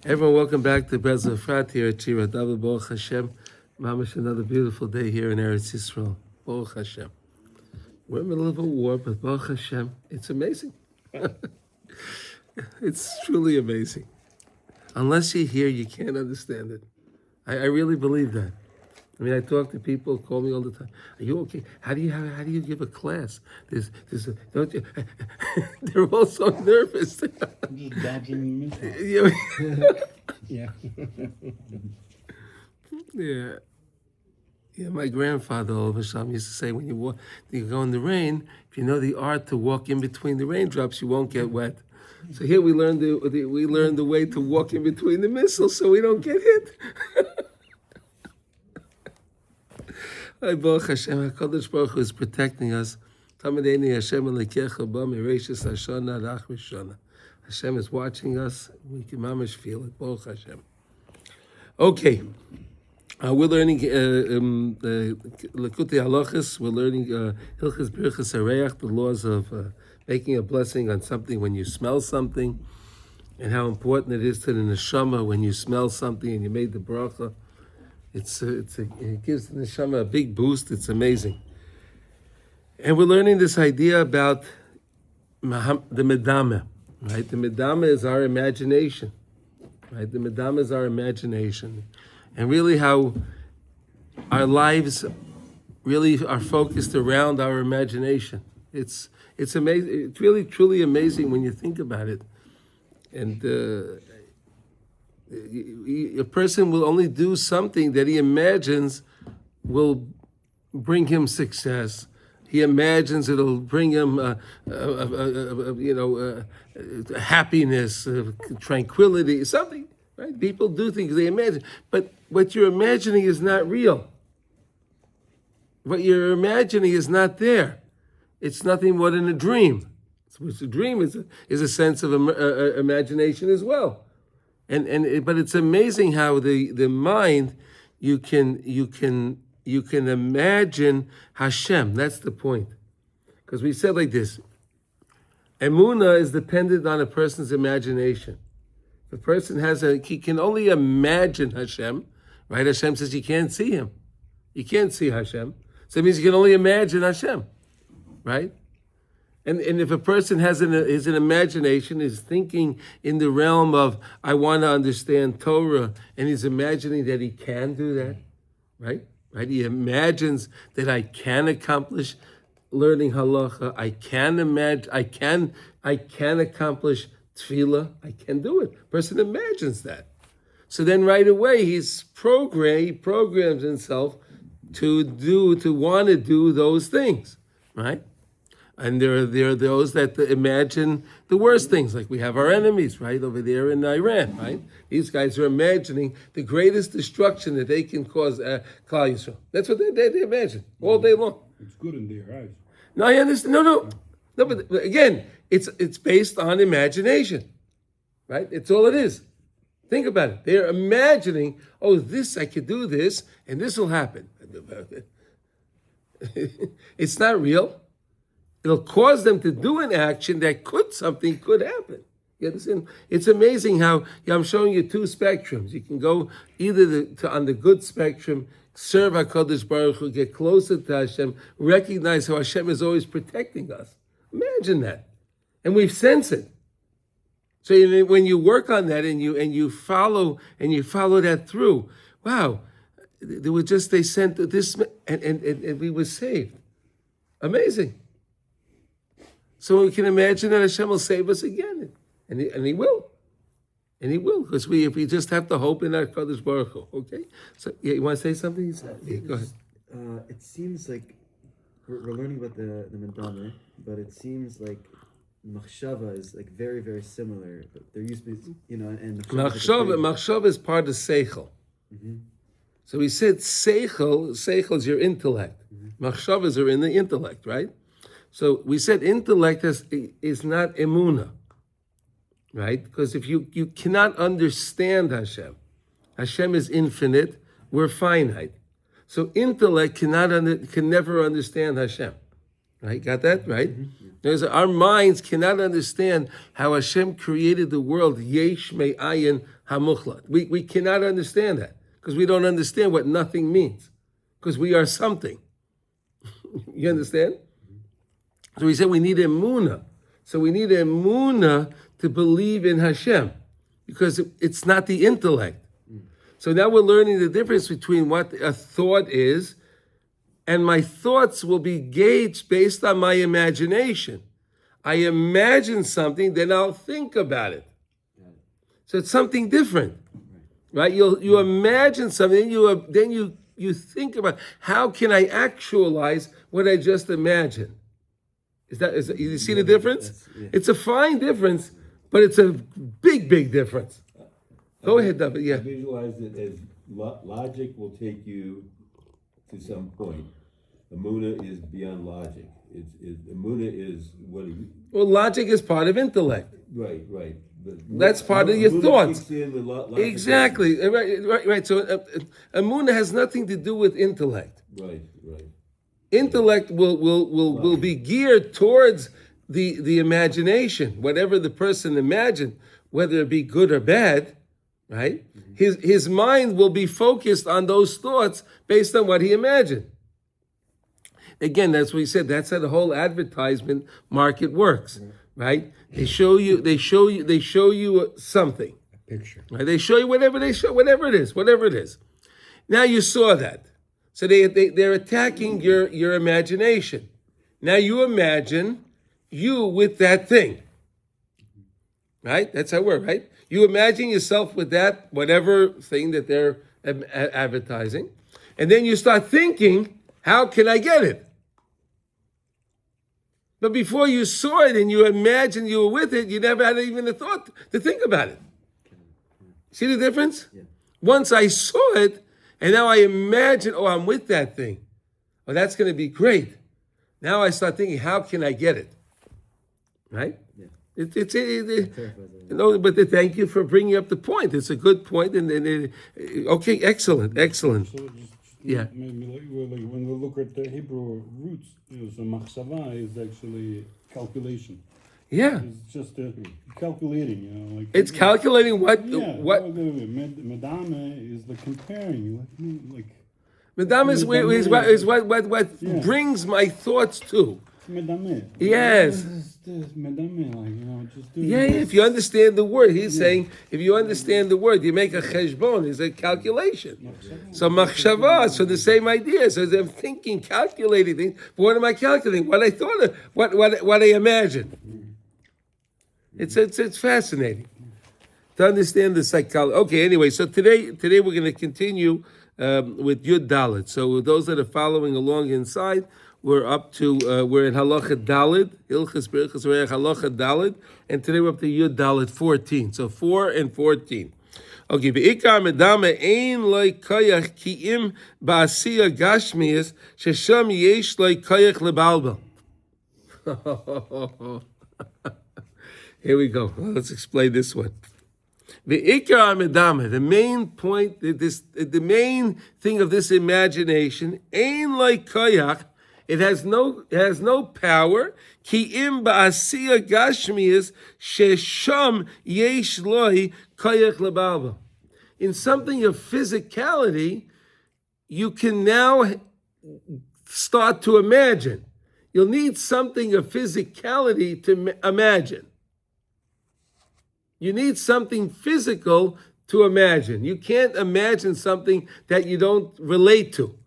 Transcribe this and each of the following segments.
Everyone, welcome back to Breslov Efrat here at Shira David Baruch Hashem. Mamash, another beautiful day here in Eretz Yisrael. Baruch Hashem. We're in the middle of a war, but Baruch Hashem, it's amazing. It's truly amazing. Unless you're here, you can't understand it. I really believe that. I mean, I talk to people, call me all the time. Are you okay? How do you give a class? Don't you? They're all so nervous. Yeah. Yeah. Yeah, my grandfather all of a sudden used to say, when you go in the rain, if you know the art to walk in between the raindrops, you won't get wet. So here we learned the way to walk in between the missiles so we don't get hit. Baruch Hashem, HaKadosh Baruch Hu is protecting us. Hashem is watching us. We can mamish feel it. Baruch Hashem. Okay. We're learning Likutey Halachos. We're learning Hilchos Birchas Hareach, the laws of making a blessing on something when you smell something, and how important it is to the neshama when you smell something and you made the bracha. It gives the neshama a big boost. It's amazing. And we're learning this idea about the medama, right? The medama is our imagination, right? The medama is our imagination. And really how our lives really are focused around our imagination. It's amazing. It's really, truly amazing when you think about it. And a person will only do something that he imagines will bring him success. He imagines it'll bring him, happiness, tranquility, something. Right? People do things they imagine, but what you're imagining is not real. What you're imagining is not there. It's nothing more than a dream. Which a dream is a sense of imagination as well. But it's amazing how the mind you can imagine Hashem. That's the point. Because we said like this: Emunah is dependent on a person's imagination. If a person he can only imagine Hashem, right? Hashem says you can't see him. You can't see Hashem. So it means you can only imagine Hashem, right? And if a person has an imagination, is thinking in the realm of, I want to understand Torah, and he's imagining that he can do that, right? Right? He imagines that I can accomplish learning halacha. I can accomplish tefillah. I can do it. Person imagines that. So then right away he programs himself to want to do those things, right? And there are those that imagine the worst things, like we have our enemies, right, over there in Iran, right? These guys are imagining the greatest destruction that they can cause Klal Yisrael. That's what they imagine all day long. It's good in their eyes. No, I understand. No, but again, it's based on imagination, right? It's all it is. Think about it. They're imagining, I could do this, and this will happen. It's not real. It'll cause them to do an action that something could happen. You understand? It's amazing how I'm showing you two spectrums. You can go either on the good spectrum, serve HaKadosh Baruch Hu, get closer to Hashem, recognize how Hashem is always protecting us. Imagine that. And we sense it. So when you work on that and you follow that through, wow, they sent this and we were saved. Amazing. So we can imagine that Hashem will save us again, and He will, because we just have to hope in our Kadosh Baruch Hu. Okay, so you want to say something? Yeah, go ahead. It seems like we're learning about the Medama, but it seems like Machshava is like very, very similar. But there used to be, and Machshava is part of Seichel. Mm-hmm. So we said Seichel is your intellect. Mm-hmm. Machshavas are in the intellect, right? So we said intellect is not emunah, right? Because if you cannot understand Hashem is infinite, we're finite. So intellect can never understand Hashem, right? Got that, right? Mm-hmm. Our minds cannot understand how Hashem created the world, yesh me'ayin hamuchlat. We cannot understand that because we don't understand what nothing means because we are something. You understand? So we said we need emunah. So we need emunah to believe in Hashem because it's not the intellect. So now we're learning the difference between what a thought is, and my thoughts will be gauged based on my imagination. I imagine something, then I'll think about it. So it's something different, right? You imagine something, then you think about how can I actualize what I just imagined. You see the difference? It's a fine difference, but it's a big difference. Go ahead, David. Yeah. I visualize it as logic will take you to some point. Emunah is beyond logic. Emunah is what you... Well, logic is part of intellect. Right. But that's part of your Emunah thoughts. kicks in with Exactly. Right. So emunah has nothing to do with intellect. Right. Intellect will be geared towards the imagination, whatever the person imagined, whether it be good or bad, right? His mind will be focused on those thoughts based on what he imagined. Again, that's what he said. That's how the whole advertisement market works, right? They show you something. A picture. Right? They show you whatever it is. Now you saw that. So they're attacking your imagination. Now you imagine you with that thing. Right? That's how it works, right? You imagine yourself with that, whatever thing that they're advertising. And then you start thinking, how can I get it? But before you saw it and you imagined you were with it, you never had even a thought to think about it. See the difference? Yeah. Once I saw it, and now I imagine, I'm with that thing. Oh, that's going to be great. Now I start thinking, how can I get it? Right? Yeah. Thank you for bringing up the point. It's a good point. Okay, excellent. So just Yeah. maybe like when we look at the Hebrew roots, so machshava is actually calculation. Yeah. It's just calculating, like It's calculating what. Medame is the comparing, like Madame is what brings my thoughts to. medame. Yes. This medame, just do. Yeah, if you understand the word, he's saying, if you understand the word, you make a cheshbon, it's a calculation. So machshava, so the same idea. So I'm thinking, calculating things. But what am I calculating? What I thought of, what I imagined. It's fascinating to understand the psychology. Okay, anyway, so today we're going to continue with Yud Dalet. So those that are following along inside, we're up to we're in Halacha Dalet, Hilchas Berichas, we're in Halacha Dalet, and today we're up to Yud Dalet 14. So 4 and 14. Okay, ve'ikar medame ein loy koyach ki im ba'asiya gashmias shesham yesh loy koyach lebalbel. Here we go. Let's explain this one. Ve'ikar medame, the main point, the main thing of this imagination, ein loy koyach. It has no power. Ki im ba'asiya gashmias shesham yesh loy koyach lebalba. In something of physicality, you can now start to imagine. You'll need something of physicality to imagine. You need something physical to imagine. You can't imagine something that you don't relate to.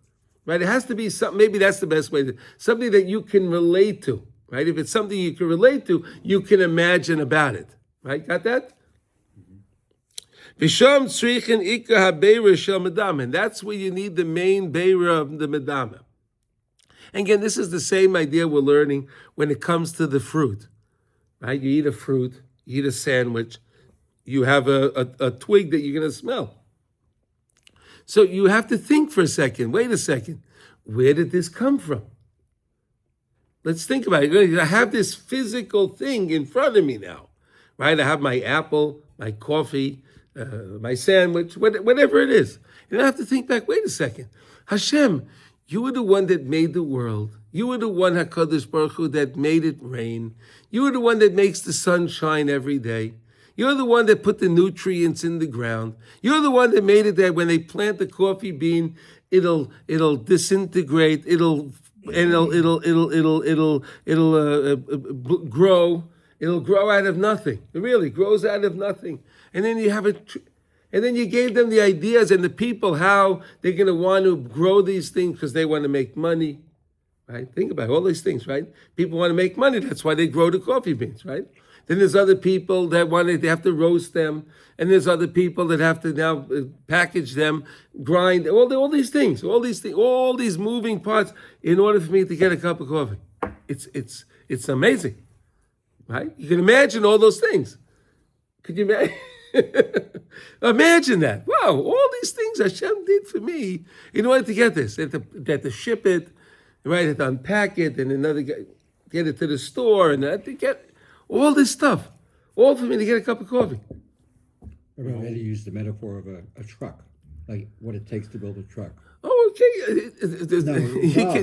Right? It has to be something, maybe that's the best way, something that you can relate to, right? If it's something you can relate to, you can imagine about it, right? Got that? And that's where you need the main beira of the medama. And again, this is the same idea we're learning when it comes to the fruit, right? You eat a fruit, you eat a sandwich, you have a twig that you're going to smell. So you have to think for a second. Wait a second. Where did this come from? Let's think about it. I have this physical thing in front of me now, right? I have my apple, my coffee, my sandwich, whatever it is. And I have to think back, wait a second. Hashem, you were the one that made the world. You were the one, HaKadosh Baruch Hu, that made it rain. You were the one that makes the sun shine every day. You're the one that put the nutrients in the ground. You're the one that made it that when they plant the coffee bean, it'll disintegrate. It'll grow. It'll grow out of nothing. It really grows out of nothing. And then you have and then you gave them the ideas and the people how they're going to want to grow these things because they want to make money, right? Think about all these things, right? People want to make money. That's why they grow the coffee beans, right? Then there's other people that they have to roast them, and there's other people that have to now package them, grind all these things, all these moving parts in order for me to get a cup of coffee. It's amazing, right? You can imagine all those things. Could you imagine? Imagine that. Wow, all these things Hashem did for me in order to get this. They had to ship it, right? They had to unpack it, and another guy get it to the store, and to get all this stuff, all for me to get a cup of coffee. Rabbi Eddie used the metaphor of a truck, like what it takes to build a truck. Oh, okay.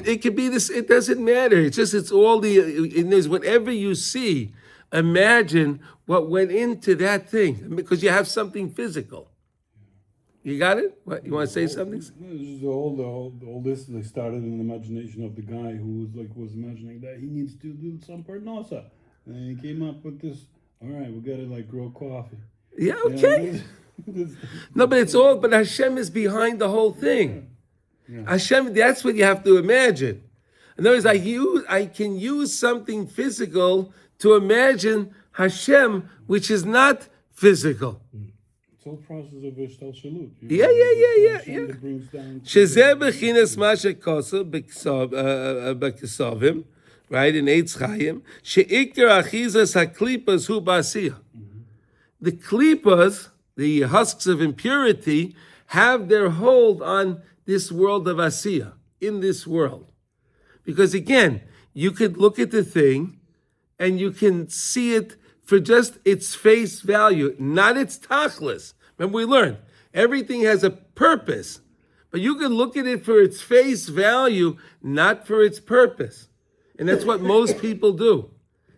It could be this. It doesn't matter. It's all there's whatever you see. Imagine what went into that thing because you have something physical. You got it? What you want to say something? All this they started in the imagination of the guy who was imagining that he needs to do some parnasa, and he came up with this. All right, we got to grow coffee. Yeah, okay. No, but it's all. But Hashem is behind the whole thing. Yeah. Hashem. That's what you have to imagine. In other words, I can use something physical to imagine Hashem, which is not physical. It's all process of ishtalshalut. Yeah. Shezeh bechinas ma shekosa b'kesavim, right, in Eitz Chaim, she'ikar achizas haklipas hu ba'asiyah. The klipas, the husks of impurity, have their hold on this world of asiyah, in this world. Because again, you could look at the thing and you can see it for just its face value, not its tachlis. Remember we learned, everything has a purpose, but you can look at it for its face value, not for its purpose. And that's what most people do.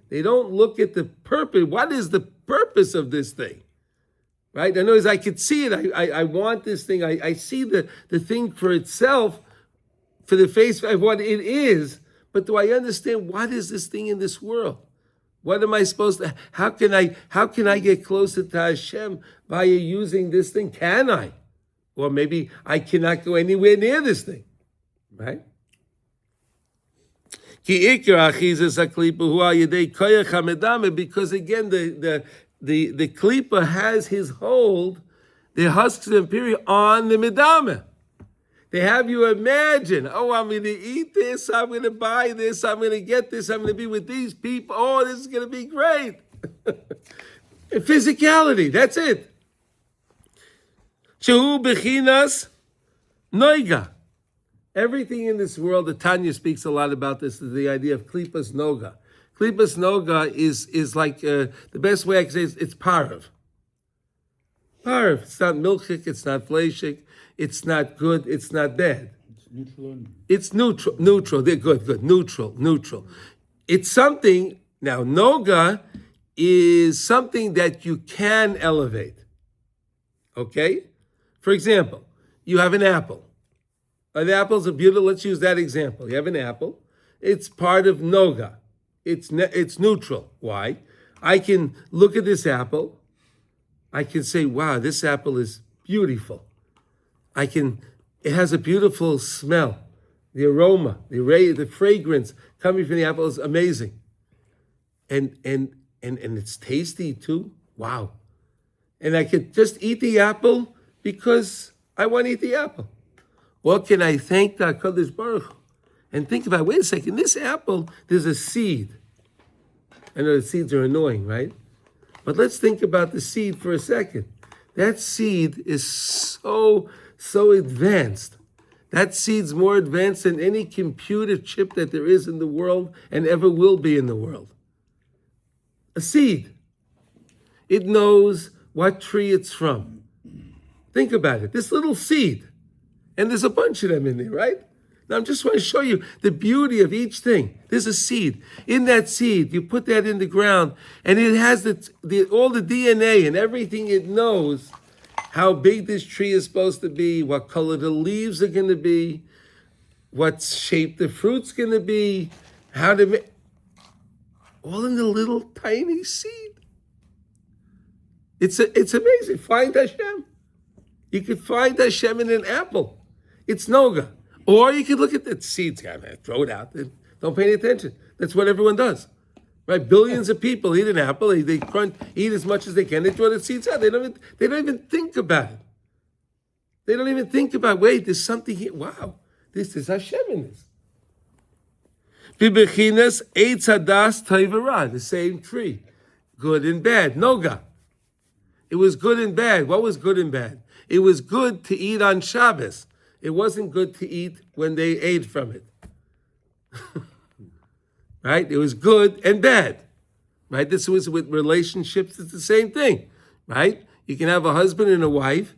They don't look at the purpose. What is the purpose of this thing? Right? In other words, I could see it. I want this thing. I see the thing for itself, for the face of what it is, but do I understand what is this thing in this world? What am I supposed to, how can I get closer to Hashem by using this thing? Can I? Or maybe I cannot go anywhere near this thing. Right? Because again, the klipa has his hold, the husks of impurity on the medame. They have you imagine, oh, I'm going to eat this, I'm going to buy this, I'm going to get this, I'm going to be with these people, oh, this is going to be great. Physicality, that's it. Shehu bechinas noiga. Everything in this world, the Tanya speaks a lot about this, is the idea of klipas noga. Klipas noga is like, the best way I can say is it's parav. Parav, it's not milchik, it's not fleshik, it's not good, it's not bad. It's neutral. It's neutral. They're good, neutral. It's something, now noga is something that you can elevate. Okay? For example, you have an apple. An apple's a beautiful, let's use that example. You have an apple. It's part of noga. It's neutral. Why? I can look at this apple. I can say, wow, this apple is beautiful. It has a beautiful smell. The aroma, the fragrance coming from the apple is amazing. And it's tasty too. Wow. And I could just eat the apple because I want to eat the apple. What can I thank the HaKadosh Baruch Hu? And think about, wait a second, this apple, there's a seed. I know the seeds are annoying, right? But let's think about the seed for a second. That seed is so advanced. That seed's more advanced than any computer chip that there is in the world and ever will be in the world. A seed. It knows what tree it's from. Think about it. This little seed. And there's a bunch of them in there, right? Now I'm just want to show you the beauty of each thing. There's a seed. In that seed, you put that in the ground, and it has all the DNA and everything it knows, how big this tree is supposed to be, what color the leaves are going to be, what shape the fruit's going to be, how to make, all in the little tiny seed. It's amazing. Find Hashem. You could find Hashem in an apple. It's Noga. Or you could look at the seeds, throw it out. Don't pay any attention. That's what everyone does. Right? Billions of people eat an apple. They eat as much as they can. They throw the seeds out. They don't even think about it. They don't even think about, wait, there's something here. Wow, this is Hashem in this. Bibechinas eitz hadas tayvara, the same tree. Good and bad. Noga. It was good and bad. What was good and bad? It was good to eat on Shabbos. It wasn't good to eat when they ate from it. Right? It was good and bad. Right? This was with relationships, it's the same thing. Right? You can have a husband and a wife,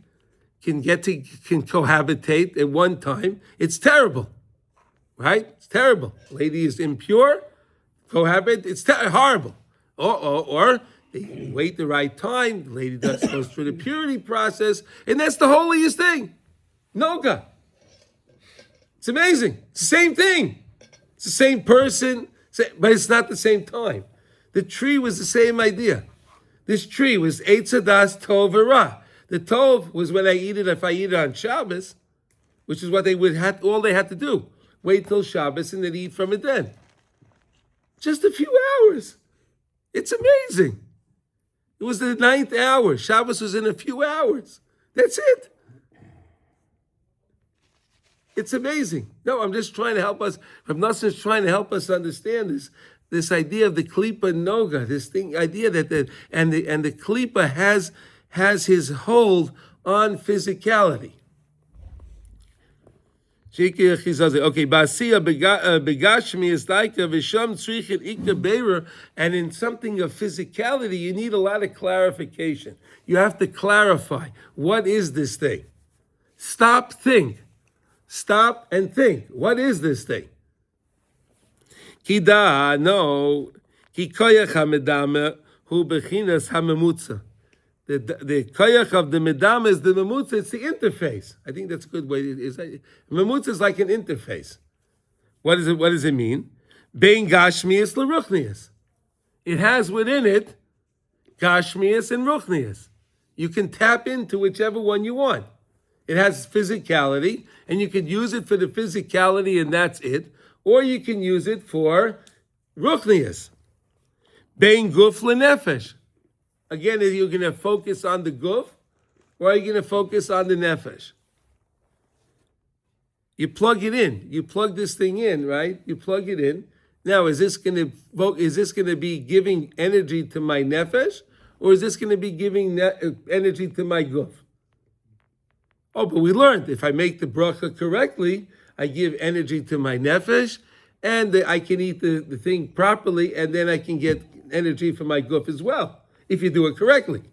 can cohabitate at one time. It's terrible. Right? It's terrible. Lady is impure, cohabit, it's horrible. Or they wait the right time, the lady goes through the purity process, and that's the holiest thing. Noga. It's amazing. It's the same thing. It's the same person, but it's not the same time. The tree was the same idea. This tree was Eitz Hadas Tov Ra. The Tov was when I eat it, if I eat it on Shabbos, which is what all they had to do. Wait till Shabbos and then eat from it then. Just a few hours. It's amazing. It was the 9th hour. Shabbos was in a few hours. That's it. It's amazing. No, I'm just trying to help us. Rav Nosson is trying to help us understand this idea of the klipa noga, idea that the klipa has his hold on physicality. Okay, ba'asiya begashmi is like a v'sham tzrichet ikka beira, and in something of physicality, you need a lot of clarification. You have to clarify, what is this thing? Stop and think. What is this thing? Kida, no, ki koyach hamedame hu bechinas hamemutza. The koyach of the medama is the memutza. It's the interface. I think that's a good way. Memutza is like an interface. What does it mean? Bein gashmias leruchnias. It has within it gashmias and ruchnias. You can tap into whichever one you want. It has physicality, and you could use it for the physicality, and that's it. Or you can use it for ruchnias. Bein guf lenefesh. Again, are you going to focus on the guf, or are you going to focus on the nefesh? You plug it in. You plug this thing in, right? You plug it in. Now, is this going to be giving energy to my nefesh, or is this going to be giving energy to my guf? Oh, but we learned if I make the bracha correctly, I give energy to my nefesh, and I can eat the thing properly, and then I can get energy for my guf as well, if you do it correctly.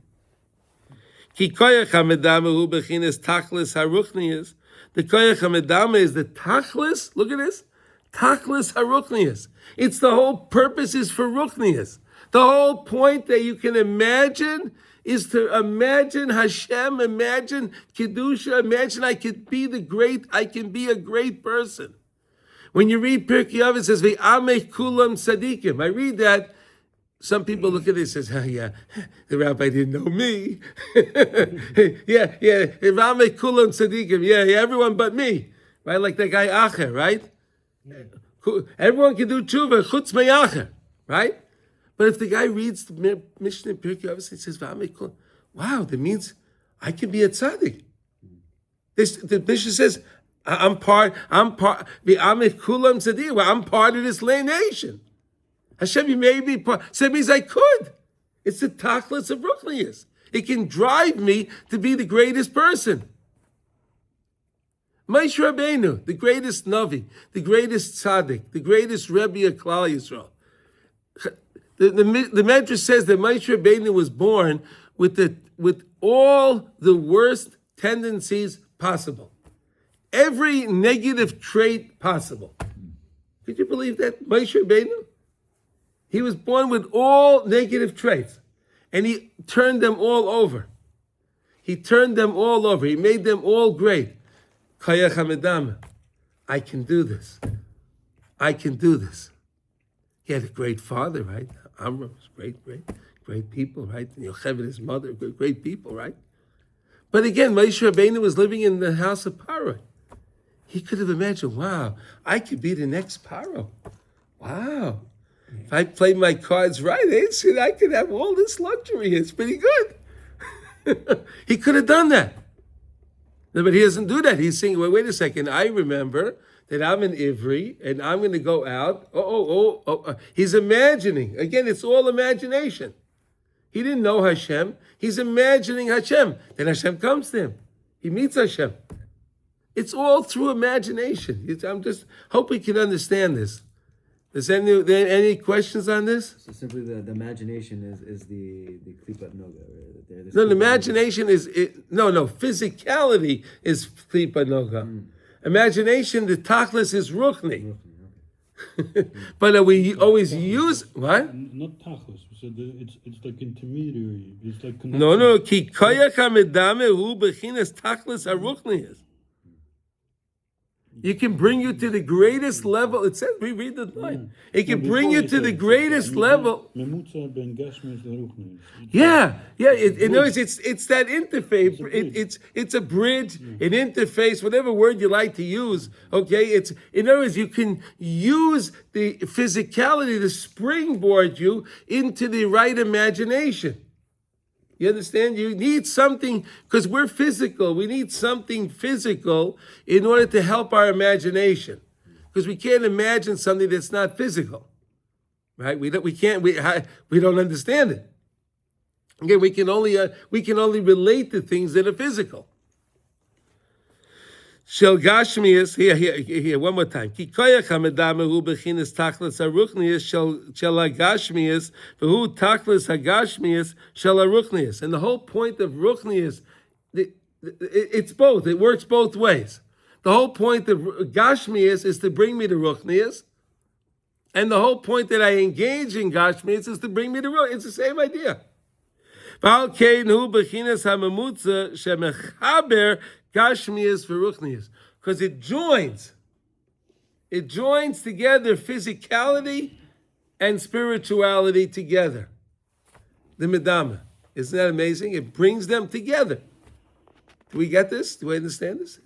Ki koyach hamedama hu bechinas tachlis haruchnias. The koyach hamedama is the tachlis. Look at this, tachlis haruchnias. It's the whole purpose is for ruchnias. The whole point that you can imagine is to imagine Hashem, imagine Kedusha, imagine I can be a great person. When you read Pirkei Avos, it says, Ve'amech kulam tzadikim. I read that. Some people look at it and says, oh, yeah, the rabbi didn't know me. yeah, Ve'amech kulam tzadikim. Yeah, everyone but me. Right, like that guy Acher, right? Yeah. Everyone can do tshuva, chutz me'acher, right? But if the guy reads the Mishnah in Pirkei Avos, he says, wow, that means I can be a tzaddik. The Mishnah says, I'm part of this nation. Hashem, you made me part. So it means I could. It's the tachlis of ruchnius. It can drive me to be the greatest person. Moshe Rabbeinu, the greatest Navi, the greatest tzaddik, the greatest Rebbe of Klal Yisrael. The Medrash says that Moshe Rabbeinu was born with all the worst tendencies possible. every negative trait possible. Could you believe that? Moshe Rabbeinu? He was born with all negative traits. And he turned them all over. He turned them all over. He made them all great. Kayach HaMedama. I can do this. I can do this. He had a great father, right? Amram was great people, right? And Yocheved, his mother, great people, right? But again, Moshe Rabbeinu was living in the house of Paro. He could have imagined, wow, I could be the next Paro. Wow. If I played my cards right, I could have all this luxury. It's pretty good. He could have done that. No, but he doesn't do that. He's saying, wait a second, I remember that I'm an Ivri and I'm going to go out. He's imagining. Again, it's all imagination. He didn't know Hashem. He's imagining Hashem. Then Hashem comes to him. He meets Hashem. It's all through imagination. I'm just hope we can understand this. Is there any questions on this? So simply the imagination is the klipat noga. Right? No, the imagination is physicality is klipa noga. Imagination, the tachlis is ruchni. But we always use what? Not tachlis. We said that it's like intermediary. It's like connection. No. Ki koyach hamedame hu bechinas tachlis haruchni is. You can bring you to the greatest level. It says, we read the line. It can bring you to the greatest level. Yeah. In other words, it's that interface. It's a bridge, an interface, whatever word you like to use. Okay, it's in other words, you can use the physicality to springboard you into the right imagination. You understand? You need something, because we're physical. We need something physical in order to help our imagination. Because we can't imagine something that's not physical. Right? We don't understand it. Again, we can only relate to things that are physical. Shel Gashmias, here, one more time. Ki koyach hamedame hu bechinas tachlis haruchnias shel hagashmias, v'hu tachlis hagashmias shel haruchnias. And the whole point of ruchnias, it's both. It works both ways. The whole point of gashmias is to bring me to ruchnias, and the whole point that I engage in gashmias is to bring me to ruchnias. It's the same idea. V'al kein hu bechinas hamemutza shemechaber Gashmias v'ruchnias, because it joins together physicality and spirituality together. The Medama. Isn't that amazing? It brings them together. Do we get this? Do we understand this?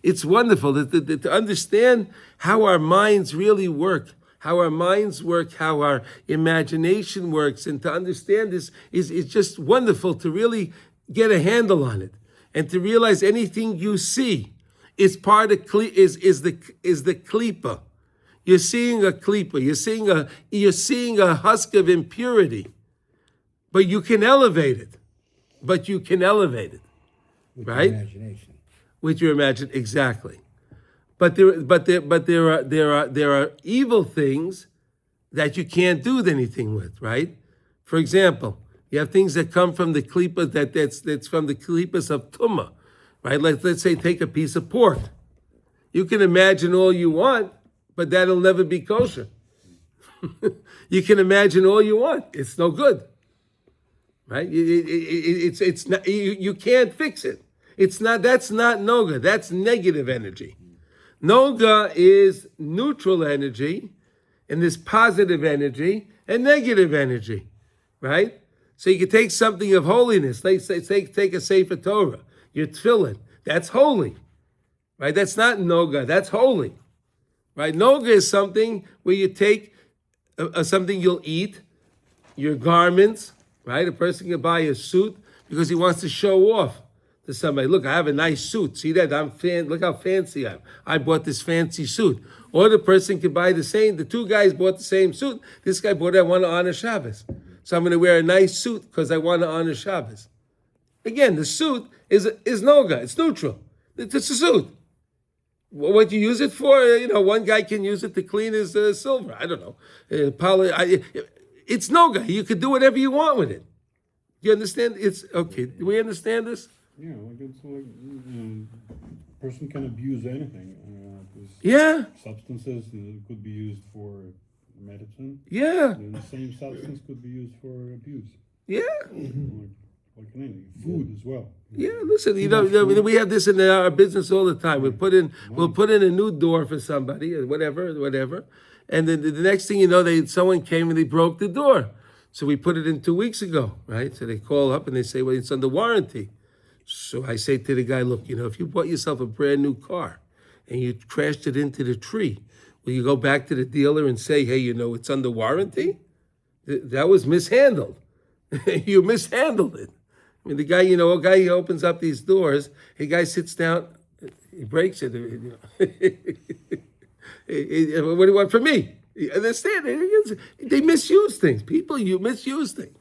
It's wonderful to understand how our minds really work, how our imagination works, and to understand this is just wonderful to really get a handle on it. And to realize anything you see is part of is the klipa. You're seeing a klipa. You're seeing a husk of impurity, but you can elevate it. With right? Your imagination. With your imagination, exactly. But there are evil things that you can't do anything with, right? For example, you have things that come from the klipa that's from the klipas of tumah, right? Let's say take a piece of pork. You can imagine all you want, but that'll never be kosher. You can imagine all you want; it's no good, right? It's not. You can't fix it. It's not. That's not noga. That's negative energy. Noga is neutral energy, and there's positive energy and negative energy, right? So you can take something of holiness. Take a Sefer Torah, your tefillin. That's holy, right? That's not noga. That's holy, right? Noga is something where you take something you'll eat, your garments, right? A person can buy a suit because he wants to show off to somebody. Look, I have a nice suit. See that? Look how fancy I am. I bought this fancy suit. Or the person can buy the two guys bought the same suit. This guy bought it, I want to honor Shabbos. So I'm going to wear a nice suit because I want to honor Shabbos. Again, the suit is noga. It's neutral. It's a suit. What you use it for? One guy can use it to clean his silver. I don't know. It's noga. You can do whatever you want with it. You understand? It's okay. Do we understand this? Yeah, like it's like person can abuse anything. 'Cause Yeah, substances could be used for medicine. yeah, And the same substance could be used for abuse. yeah. Like in anything, food as well. Yeah, listen, Too much food. we have this in our business all the time. We'll put in a new door for somebody, or whatever, and then the next thing you know, someone came and they broke the door. So we put it in 2 weeks ago, right? So they call up and they say, well, it's under warranty. So I say to the guy, look, if you bought yourself a brand new car and you crashed it into the tree, will you go back to the dealer and say, hey, it's under warranty? That was mishandled. You mishandled it. I mean, the guy, a guy, he opens up these doors, a guy sits down, he breaks it. What do you want from me? You understand? They misuse things. People, you misuse things.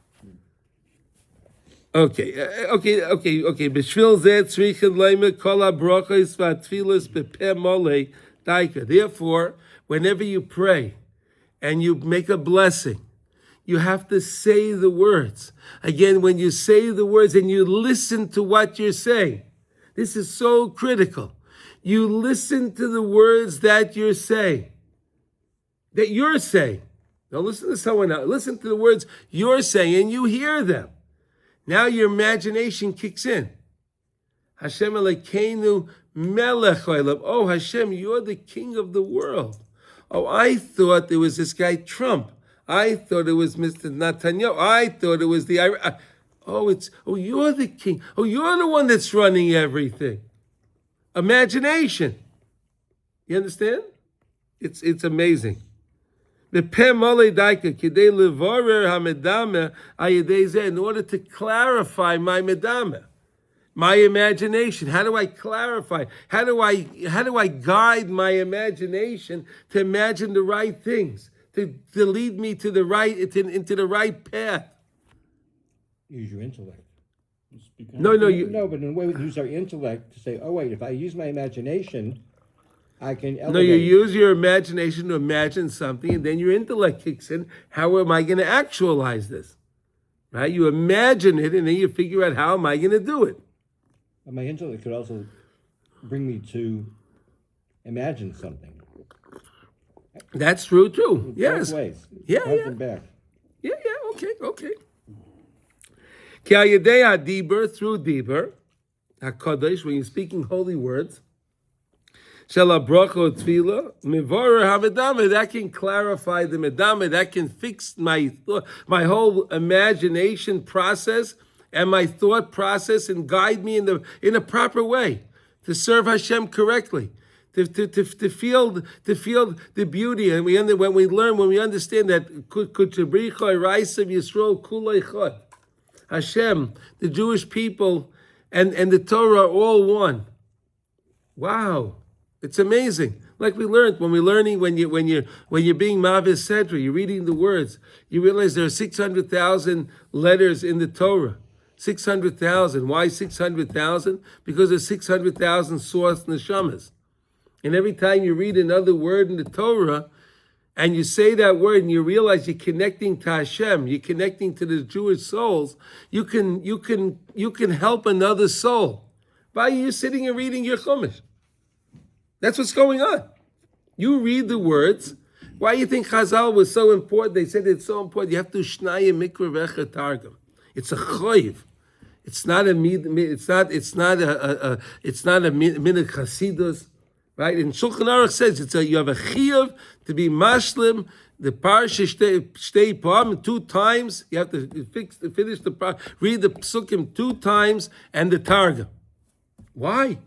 Okay. B'shvil zeh tzrichen leimer kol habrachos v'atfilos b'peh mole daika. Therefore, whenever you pray and you make a blessing, you have to say the words. Again, when you say the words and you listen to what you're saying, this is so critical. You listen to the words that you're saying. Don't listen to someone else. Listen to the words you're saying and you hear them. Now your imagination kicks in. Hashem Elokeinu melech haolam. Oh, Hashem, you're the king of the world. Oh, I thought there was this guy Trump. I thought it was Mr. Netanyahu. I thought it was you're the king. Oh, you're the one that's running everything. Imagination. You understand? It's amazing. In order to clarify my medama, my imagination. How do I clarify? How do I guide my imagination to imagine the right things? To lead me to the right into the right path. Use your intellect. No, But in a way we use our intellect to say, oh wait, if I use my imagination, I can elevate. No, you use your imagination to imagine something, and then your intellect kicks in. How am I going to actualize this? Right? You imagine it, and then you figure out how am I going to do it. But my intellect could also bring me to imagine something. That's true too. Yes. Both ways. Yeah, Front yeah. and back. Yeah. Okay. Ki hayedei hadiber, through diber, hakadosh, when you're speaking holy words, shel habracha tefillah, mivorer hamedama, that can clarify the medama, that can fix my thought, my whole imagination process and my thought process, and guide me in a proper way to serve Hashem correctly. To feel the beauty, and when we understand that Hashem, the Jewish people, and the Torah are all one. Wow, it's amazing. Like we learned when you're being Mavis Sedra, you're reading the words. You realize there are 600,000 letters in the Torah. 600,000. Why 600,000? Because there's 600,000 source neshamas. And every time you read another word in the Torah, and you say that word, and you realize you're connecting to Hashem, you're connecting to the Jewish souls, you can help another soul by you sitting and reading your Chumash. That's what's going on. You read the words. Why do you think Chazal was so important? They said it's so important. You have to shnaya mikra vecha targum. It's a choiv. It's not a minhag chasidus. Right? And Shulchan Aruch says you have a chiyuv to be mashlim the parsha shtei pam 2 times. You have to finish read the psukim 2 times and the targum. Why?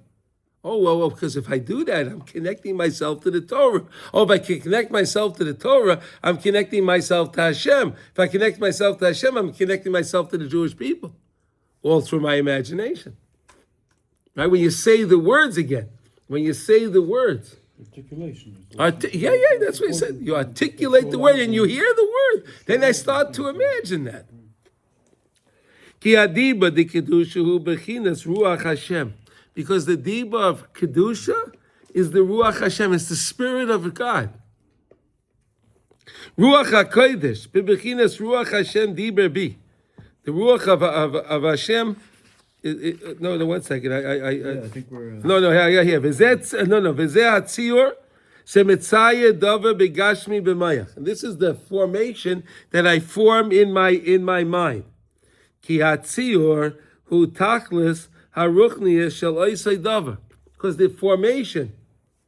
Oh well, because if I do that, I'm connecting myself to the Torah. Oh, if I can connect myself to the Torah, I'm connecting myself to Hashem. If I connect myself to Hashem, I'm connecting myself to the Jewish people, all through my imagination. Right? When you say the words again. When you say the words. Articulation. That's what he said. You articulate the word and you hear the word. Then I start to imagine that. Ki adiba di kedusha hu bechinas ruach Hashem. Because the diba of kedusha is the ruach Hashem. It's the spirit of God. Ruach HaKodesh, bechinas ruach Hashem diber bi. The ruach of Hashem No, 1 second. Yeah, I think we're. No, here. V'zeh hatzior shemetzayeh davar begashmi b'mayach. And this is the formation that I form in my mind. Ki hatzior hu tachlis haruchniya shel oisei davar. Because the formation,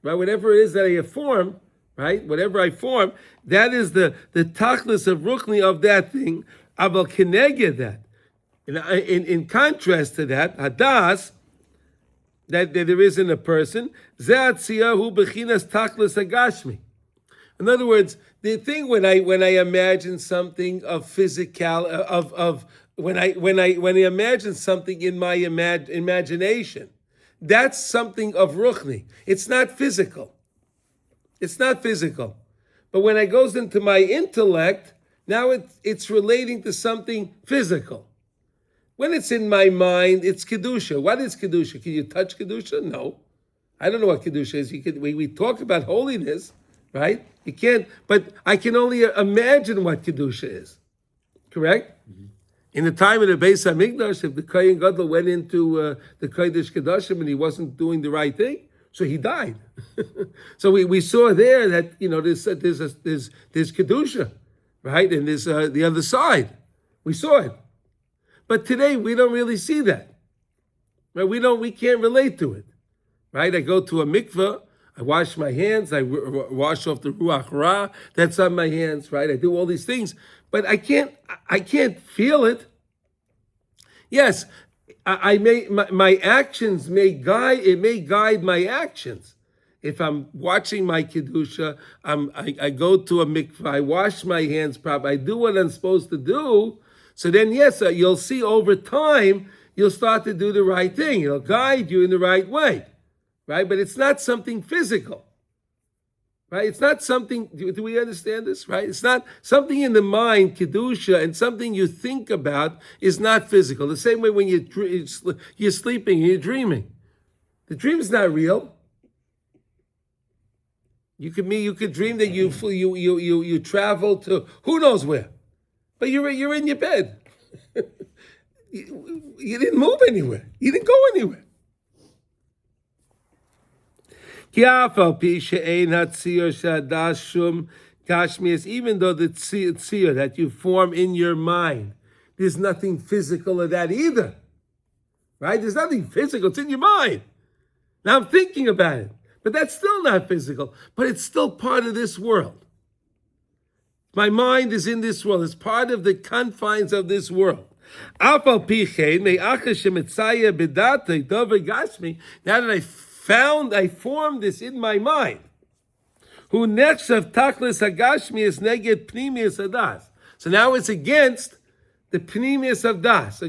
right, whatever it is that I form, right, whatever I form, that is the tachlis of ruchni of that thing. Aval keneged that. In contrast to that, hadas, that there is in a person, ze'atziyahu bechinas tachlis agashmi. In other words, the thing when I imagine something of physical, when I imagine something in my imagination, that's something of ruchni. It's not physical. It's not physical. But when it goes into my intellect, now it's relating to something physical. When it's in my mind, it's Kedusha. What is Kedusha? Can you touch Kedusha? No. I don't know what Kedusha is. We talk about holiness, right? You can't, but I can only imagine what Kedusha is. Correct? Mm-hmm. In the time of the Beis HaMikdash, if the Kohen Gadol went into the Kodesh Kedoshim and he wasn't doing the right thing, so he died. So we saw there that, there's Kedusha, right? And there's the other side. We saw it. But today we don't really see that. Right? We can't relate to it. Right? I go to a mikveh, I wash my hands, I wash off the ruach ra that's on my hands, right? I do all these things, but I can't feel it. Yes, my actions may guide my actions. If I'm watching my kedusha, I go to a mikveh, I wash my hands properly, I do what I'm supposed to do. So then, yes, you'll see over time, you'll start to do the right thing. It'll guide you in the right way, right? But it's not something physical, right? It's not something, do we understand this, right? It's not something in the mind, kedusha, and something you think about is not physical. The same way when you're sleeping and you're dreaming. The dream is not real. You could dream that you travel to who knows where. But you're in your bed. You didn't move anywhere. You didn't go anywhere. Even though the tziyur that you form in your mind, there's nothing physical of that either. Right? There's nothing physical. It's in your mind. Now I'm thinking about it. But that's still not physical. But it's still part of this world. My mind is in this world. It's part of the confines of this world. Now that I formed this in my mind. So now it's against the pnimius of das. So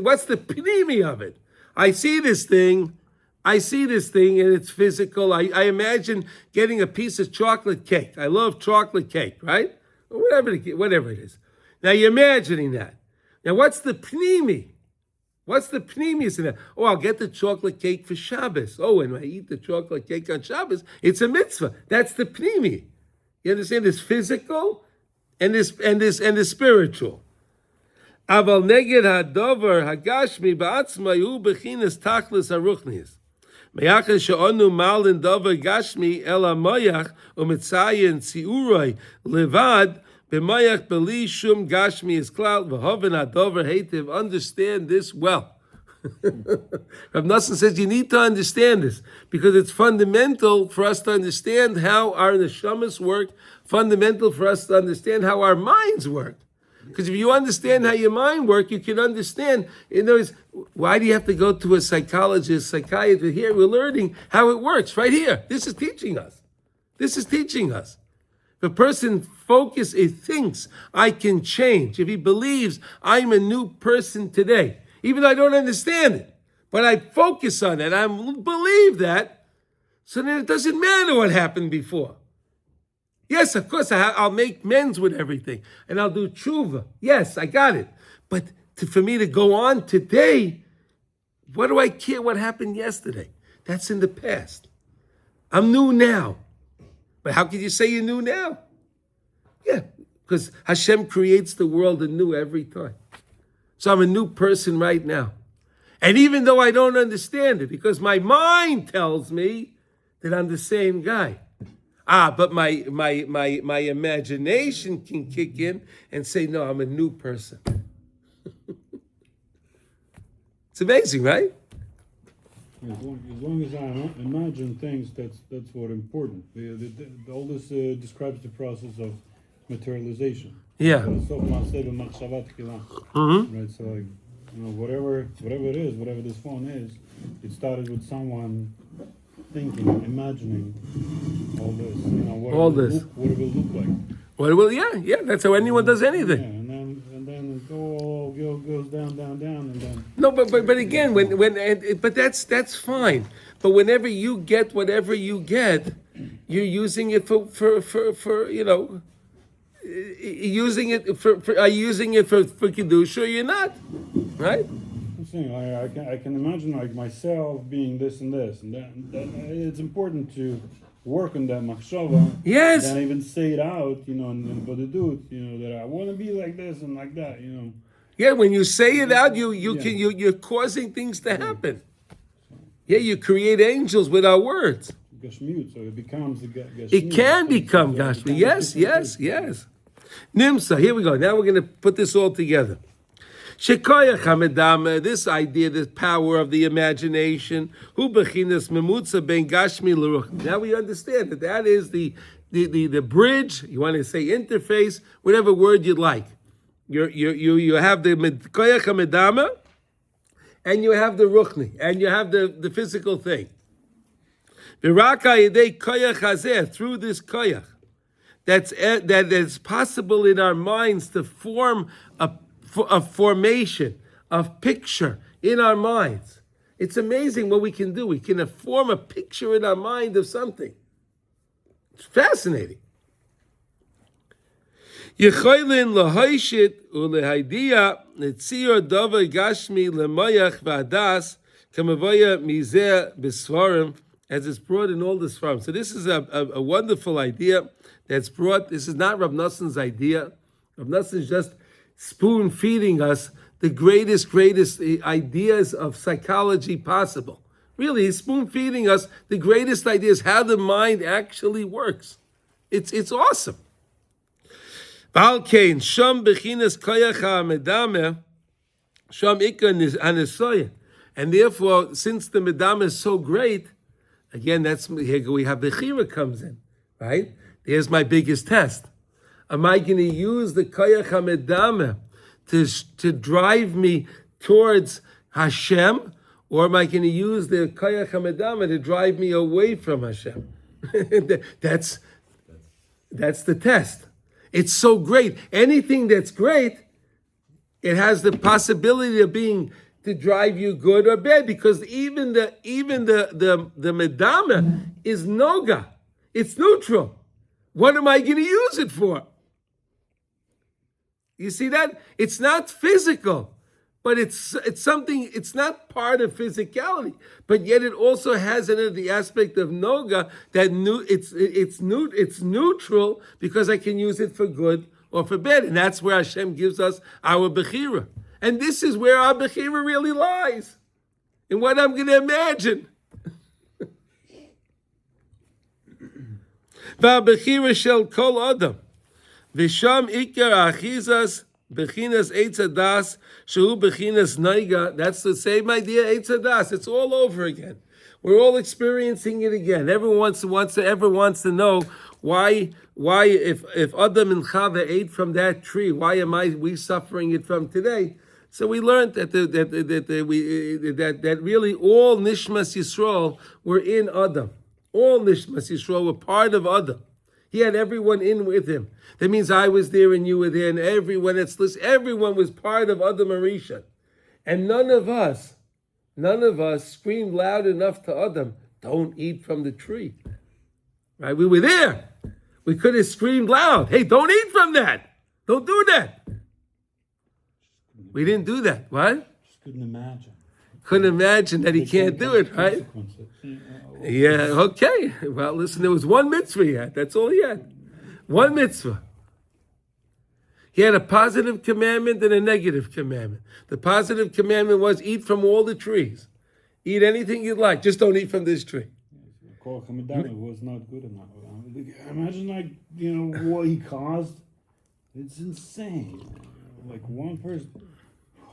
what's the pnimi of it? I see this thing and it's physical. I imagine getting a piece of chocolate cake. I love chocolate cake, right? Whatever it is. Now you're imagining that. Now what's the pnimi? What's the pnimius in that? Oh, I'll get the chocolate cake for Shabbos. Oh, and when I eat the chocolate cake on Shabbos, it's a mitzvah. That's the pnimi. You understand? This physical and this spiritual. Aval neged hadover hagashmi ba'atzma yu bechinas tachlis haruchnis. Meyachas she'onu malin dover gashmi el hamoyach u'mitzayin tziuroi levad b'moyach beli shum gashmi is klal v'hoven hadover heitiv. Understand this well. Rav Nosson says you need to understand this because it's fundamental for us to understand how our neshamas work, fundamental for us to understand how our minds work. Because if you understand how your mind works, you can understand. In other words, why do you have to go to a psychologist, psychiatrist? Here we're learning how it works right here. This is teaching us. This is teaching us. If a person thinks I can change, if he believes I'm a new person today, even though I don't understand it, but I focus on it, I believe that, so then it doesn't matter what happened before. Yes, of course, I'll make amends with everything, and I'll do tshuva. Yes, I got it. But for me to go on today, what do I care what happened yesterday? That's in the past. I'm new now. But how can you say you're new now? Yeah, because Hashem creates the world anew every time. So I'm a new person right now. And even though I don't understand it, because my mind tells me that I'm the same guy. But my imagination can kick in and say, no, I'm a new person. It's amazing, right? As long as I imagine things, that's what important. All this describes the process of materialization. Yeah. Right, so like, whatever it is, whatever this phone is, it started with someone thinking, imagining all this. All this. What it will look like. Well, yeah. That's how anyone does anything. Yeah, and then it goes down, and then. No, but again, but that's fine. But whenever you get whatever you get, you're using it for using it for kedusha. Or you're not, right? I'm saying I can imagine like myself being this and this, and that it's important to work on that machshava. Yes. And even say it out, and but do it, that I want to be like this and like that, Yeah, when you say it out, you're causing things to happen. Yeah, you create angels with our words. Gashmiut, so it becomes the Gashmiut. It can become Gashmi. Yes. Nimsa, here we go. Now we're going to put this all together. Shekoyach hamedama, this idea, this power of the imagination, hu bechinas memutza ben gashmi l'ruch. Now we understand that is the bridge. You want to say interface, whatever word you'd like. You have the koyach hamedama, and you have the ruchni, and you have the physical thing. V'raka yedei koyach hazeh, through this koyach, that is possible in our minds to form a formation of picture in our minds. It's amazing what we can do. We can form a picture in our mind of something. It's fascinating. Yechoylin lahoishit ulehaidia netzior davar gashmi lemoyach v'adas kamavoya mizeh b'svarim, as it's brought in all the svarim. So this is a wonderful idea that's brought. This is not Rav Noson's idea. Rav Noson is just spoon feeding us the greatest ideas of psychology possible. Really, he's spoon feeding us the greatest ideas, how the mind actually works. It's awesome. Valkein sham bechinas koyach ha'medameh sham ikar hanesoya, and therefore, since the medameh is so great, again, that's here we have bechira comes in, right? There's my biggest test. Am I going to use the koyach hamedameh to drive me towards Hashem, or am I going to use the koyach hamedameh to drive me away from Hashem? That's the test. It's so great. Anything that's great, it has the possibility of to drive you good or bad, because even the medameh is noga. It's neutral. What am I going to use it for? You see that? It's not physical, but it's something. It's not part of physicality, but yet it also has in it the aspect of noga that it's neutral, because I can use it for good or for bad, and that's where Hashem gives us our bechira, and this is where our bechira really lies, in what I'm going to imagine. V'abechira shel kol adam. V'sham ikar achizas bechinas eitz hadas shehu bechinas naiga. That's the same idea, eitz hadas. It's all over again. We're all experiencing it again. Everyone wants to know why if Adam and Chava ate from that tree, why am we suffering it from today? So we learned that that really all Nishmas Yisrael were in Adam. All Nishmas Yisrael were part of Adam. He had everyone in with him. That means I was there and you were there, and everyone was part of Adam Arisha. And none of us screamed loud enough to Adam, don't eat from the tree. Right? We were there. We could have screamed loud, hey, don't eat from that. Don't do that. We didn't do that. What? Just couldn't imagine. Couldn't imagine that he can't do it, right? Yeah, okay. Well, listen, there was one mitzvah he had. That's all he had. One mitzvah. He had a positive commandment and a negative commandment. The positive commandment was eat from all the trees. Eat anything you'd like, just don't eat from this tree. Koach HaMedama was not good enough. Imagine, like, you know, what he caused. It's insane. Like, one person.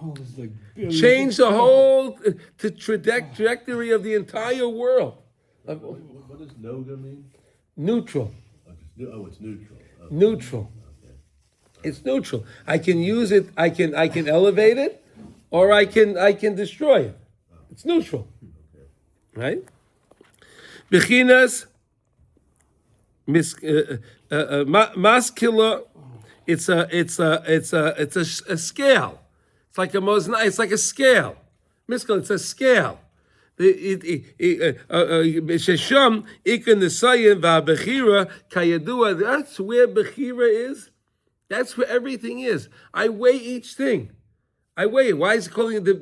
Oh, it's like billions Change of the people. whole trajectory of the entire world. What does noga mean? Neutral. Oh, it's neutral. Okay. Neutral. Okay. It's neutral. I can use it. I can elevate it, or I can destroy it. It's neutral, right? Bechinas maskila. It's a scale. It's like a mosna. It's like a scale. Miskil. It's a scale. Shesham ikan nesayin va'bechira kayadua. That's where bechira is. That's where everything is. I weigh each thing. I weigh it. Why is it calling it the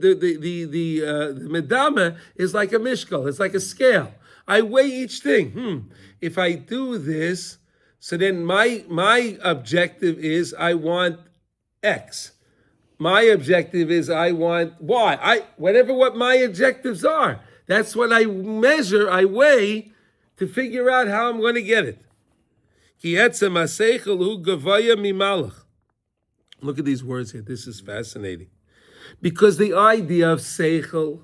medama is like a mishkal. It's like a scale. I weigh each thing. If I do this, so then my objective is I want X. My objective is I want Y. Whatever what my objectives are. That's what I measure, I weigh to figure out how I'm going to get it. Look at these words here. This is fascinating. Because the idea of seichel,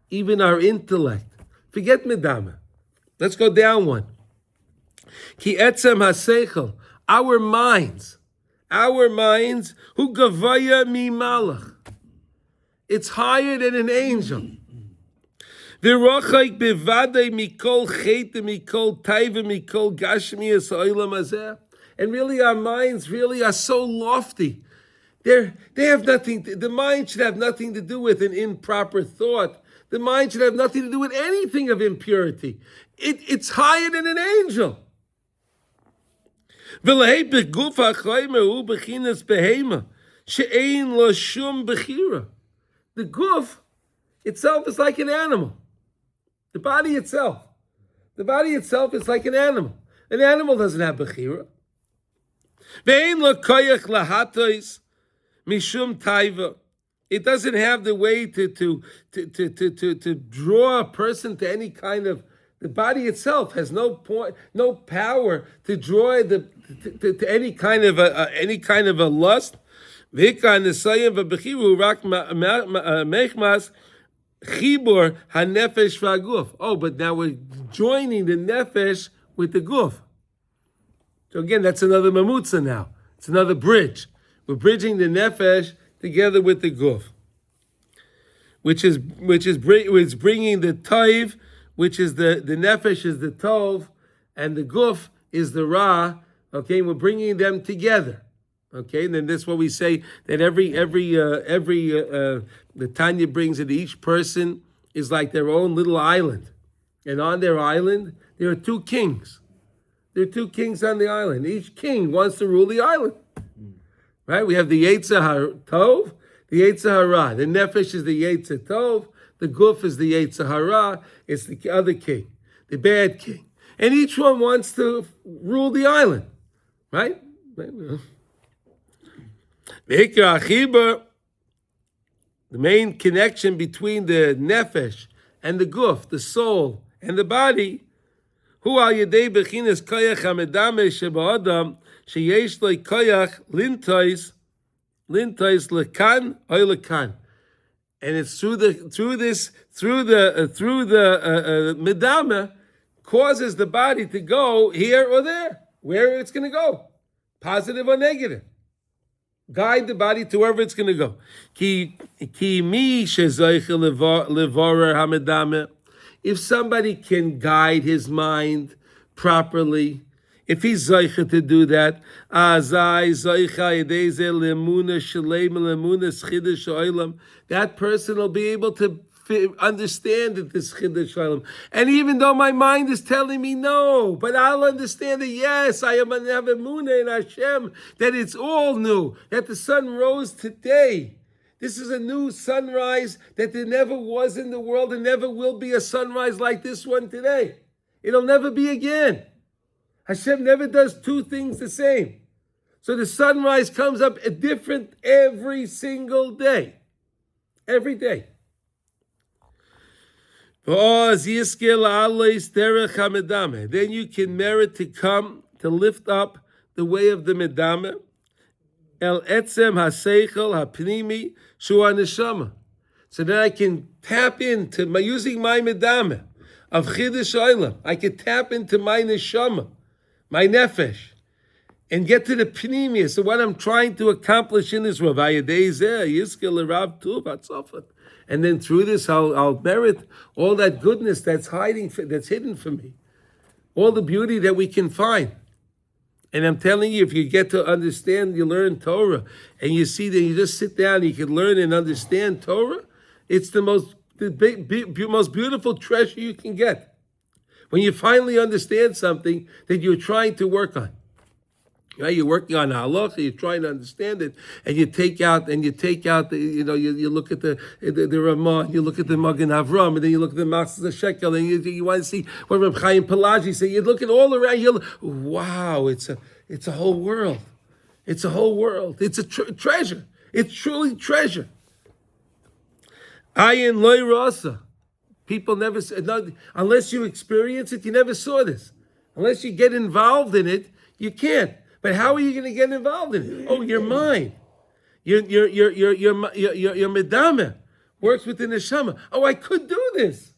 even our intellect, forget medama. Let's go down one. Ki etzem haseichel, our minds, hu gavaya mimalach. It's higher than an angel. V'rochaik bevadei mikol chete mikol taiva mikol gashmias ha'olam hazeh. And really, our minds really are so lofty. They have nothing. The mind should have nothing to do with an improper thought. The mind should have nothing to do with anything of impurity. It's higher than an angel. The guf itself is like an animal. The body itself is like an animal. An animal doesn't have bechira. Mishum taiva. It doesn't have the way to draw a person to any kind of. The body itself has no power to draw to any kind of a lust. Oh, but now we're joining the nefesh with the guf. So again, that's another mamutza now. It's another bridge. We're bridging the nefesh together with the guf, which is bringing the taiv, which is the nefesh is the tov, and the guf is the ra. Okay, we're bringing them together. Okay, and then this is what we say that every the Tanya brings that each person is like their own little island, and on their island there are two kings. There are two kings on the island. Each king wants to rule the island. Right? We have the Yetzer Tov, the Yetzer Hara. The Nefesh is the Yetzer Tov. The Guf is the Yetzer Hara. It's the other king, the bad king. And each one wants to rule the island. Right? The main connection between the Nefesh and the Guf, the soul and the body, hu al yedei bechinas koyach hamedame sheba'adam sheyesh lo koyach lintais lekan oy lekan, and it's through the medama causes the body to go here or there, where it's going to go, positive or negative. Guide the body to wherever it's going to go. Ki mi shezoich levorer hamedame. If somebody can guide his mind properly, if he's zeicha to do that, that person will be able to understand that this chiddush olam. And even though my mind is telling me no, but I'll understand that yes, I am have emunah in Hashem, that it's all new, that the sun rose today. This is a new sunrise that there never was in the world and never will be a sunrise like this one today. It'll never be again. Hashem never does two things the same. So the sunrise comes up different every single day. Every day. Then you can merit to come to lift up the way of the medame. El etzem haseichel hapnimi shu neshama. So then I can tap into using my medame of Chiddush Olam. I can tap into my neshama, my nefesh, and get to the pnimiyah. So what I'm trying to accomplish in this Rav and then through this I'll merit all that goodness that's hidden from me, all the beauty that we can find. And I'm telling you, if you get to understand, you learn Torah, and you see that you just sit down, you can learn and understand Torah. It's the most beautiful treasure you can get. When you finally understand something that you're trying to work on. Right? You're working on halacha, you're trying to understand it, and you take out the, you look at the Ramah, you look at the Magen Avram, and then you look at the Machzor Shekel, and you want to see what Reb Chaim Pelagi said. You look at all around, wow, it's a whole world. It's a whole world. It's a treasure. It's truly treasure. Ayin loy rasa. People never, unless you experience it, you never saw this. Unless you get involved in it, you can't. But how are you going to get involved in it? Oh, your mind, your medame works with the neshama. Oh, I could do this.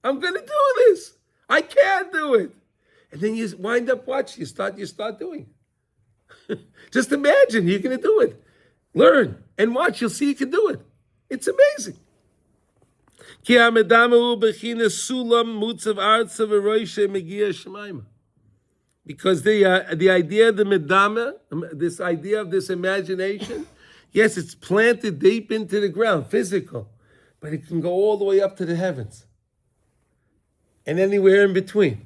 I'm going to do this. I can't do it. And then you wind up watching. You start doing it. Just imagine you're going to do it. Learn and watch. You'll see you can do it. It's amazing. Because the idea of the medame, this idea of this imagination, yes, it's planted deep into the ground, physical, but it can go all the way up to the heavens and anywhere in between.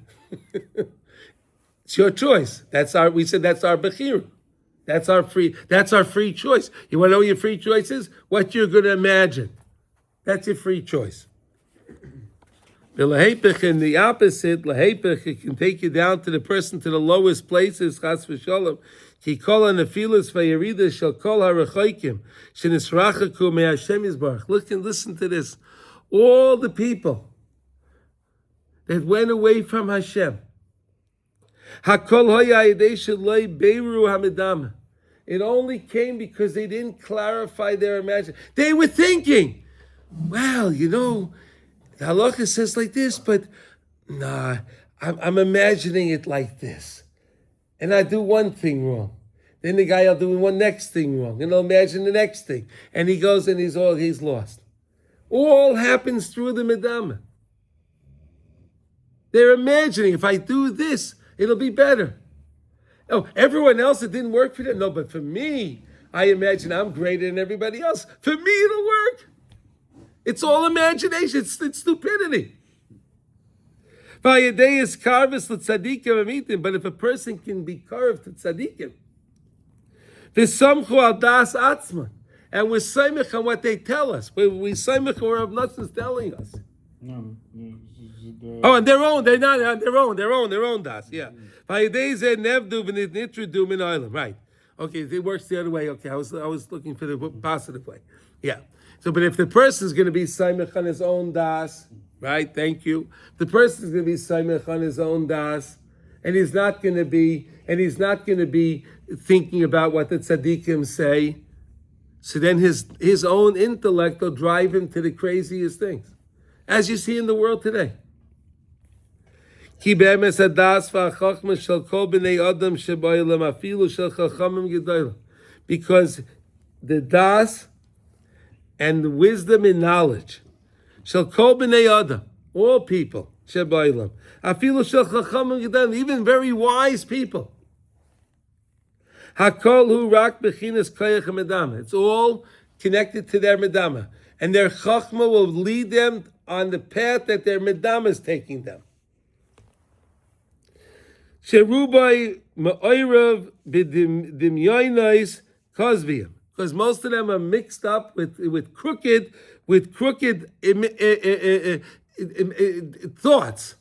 It's your choice. That's our bechira. That's our free choice. You want to know what your free choice is? What you're going to imagine. That's your free choice. And the opposite, it can take you down to the person to the lowest places. Chas v'sholom. Ki kol hanefilas v'yeridas shel kol harachokim shenisrachaku me'Hashem yisbarach. Listen to this. All the people that went away from Hashem. Hakol hoya yedei sheloi beiru hamedama. It only came because they didn't clarify their imagination. They were thinking, well, the halacha says like this, but nah, I'm imagining it like this. And I do one thing wrong. Then the guy will do one next thing wrong. And he'll imagine the next thing. And he goes and he's lost. All happens through the medama. They're imagining, if I do this, it'll be better. Oh, everyone else, it didn't work for them. No, but for me, I imagine I'm greater than everybody else. For me, it'll work. It's all imagination. It's stupidity. But if a person can be carved to tzaddikim, and we're saimich on what they tell us. We saimich on what Rav Nosson is telling us. No. Oh, and they're not on their own das, yeah. Right. Okay, it works the other way. Okay, I was looking for the positive way. Yeah. So, but if the person is going to be saimich on his own das, right? Thank you. The person is going to be saimich on his own das, and he's not going to be thinking about what the tzaddikim say. So then his own intellect will drive him to the craziest things, as you see in the world today. Because the das and the wisdom and knowledge shall kol b'nei adam, all people, shebaylam, afilu shel chachamim gedalim, even very wise people. Hakol hu rak bechinas koyach medama. It's all connected to their medama, and their chachma will lead them on the path that their medama is taking them. Sherubai ma'oirav b'dimyoinais kozviyim, because most of them are mixed up with crooked thoughts.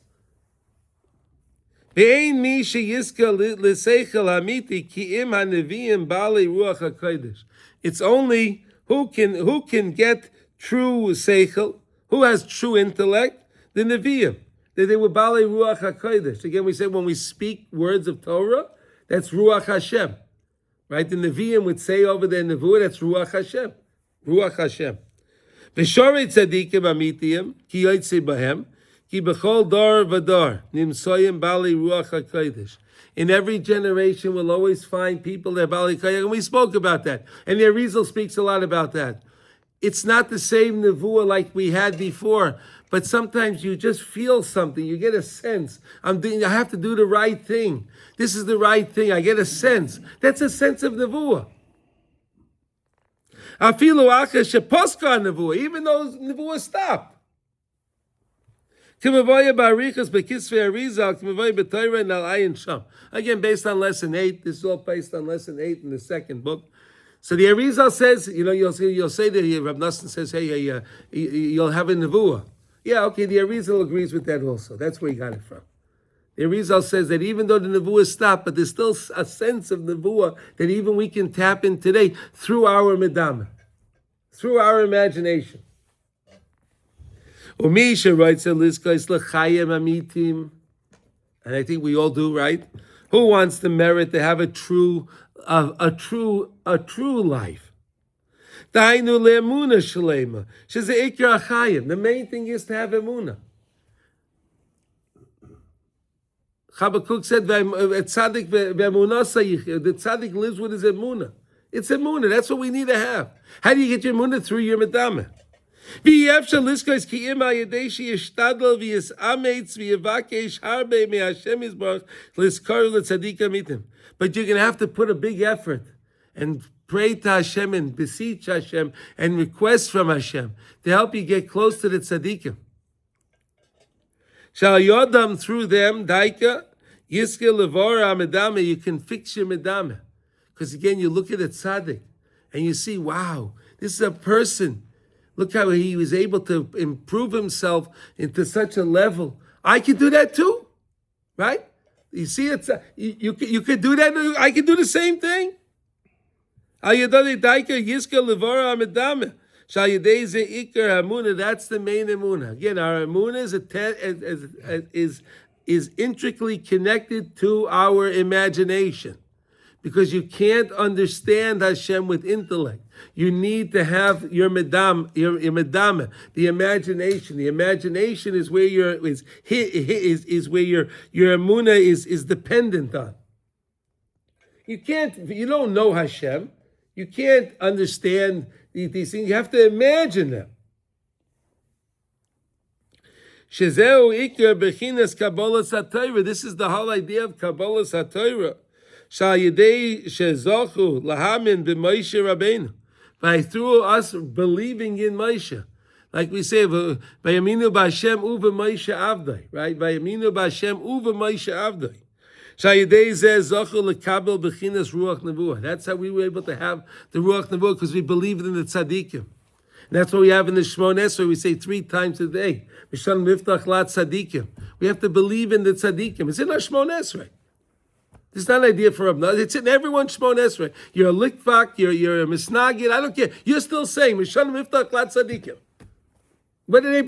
Ve'ein mi sheyiska l'seichel hamiti ki im haneviim bali ruach hakodesh. It's only who can get true seichel, who has true intellect, the neviim. That they were bali ruach hakodesh. Again, we say when we speak words of Torah, that's ruach Hashem, right? The neviim would say over there nevuah, that's ruach Hashem, ruach Hashem. V'shorei tzadikim amitiyim ki yotzei bahem. Ki b'chol dor v'dor nimsoyim bali ruach hakodesh. In every generation, we'll always find people that bali kodesh, and we spoke about that. And the Arizal speaks a lot about that. It's not the same nevuah like we had before, but sometimes you just feel something. You get a sense. I have to do the right thing. This is the right thing. I get a sense. That's a sense of nevuah. Afilu acha sheposka nevuah, even though nevuah stopped. Again, based on lesson 8, this is all based on lesson 8 in the second book. So the Arizal says, you'll say that Rab Nosson says, hey, you'll have a nevuah. Yeah, okay, the Arizal agrees with that also. That's where he got it from. The Arizal says that even though the nevuah stopped, but there's still a sense of nevuah that even we can tap in today through our medama, through our imagination. And I think we all do, right? Who wants the merit to have a true life? The main thing is to have emunah. Habakkuk said, the tzaddik lives with his emunah. It's emunah. That's what we need to have. How do you get your emunah? Through your medamah. But you can have to put a big effort and pray to Hashem and beseech Hashem and request from Hashem to help you get close to the tzaddikim. Shall yodam through them, daika, yiske levora medame, you can fix your medame. Because again, you look at a tzaddik and you see, wow, this is a person. Look how he was able to improve himself into such a level. I can do that too, right? You see, it's you could do that. I can do the same thing. That's the main emunah. Again, our emunah is intricately connected to our imagination, because you can't understand Hashem with intellect. You need to have your medam, the imagination. The imagination is where your where your emunah is dependent on. You don't know Hashem. You can't understand these things. You have to imagine them. Shezeu ikar bechinas kabbalas haTorah. This is the whole idea of kabbalas haTorah. Shal yedei shezochu lahamin b'Moshe Rabbeinu. By through us believing in Moshe, like we say, "Vayaminu b'Hashem uva Moshe avdai," right? "Vayaminu b'Hashem uva Moshe avdai." Shayidei zeh zochu lekabel bechinas ruach nevuah. That's how we were able to have the ruach nevuah, because we believed in the tzaddikim. And that's what we have in the Shmon Esrei. We say 3 times a day, "Mishan miftach lat tzaddikim." We have to believe in the tzaddikim. It's in our Shmon Esrei. It's not an idea for Rabbi. It's in everyone's Shmon Esrei. You're a likvak, you're a misnagid, I don't care. You're still saying, Mishan miftach lat tzadikim. Whether they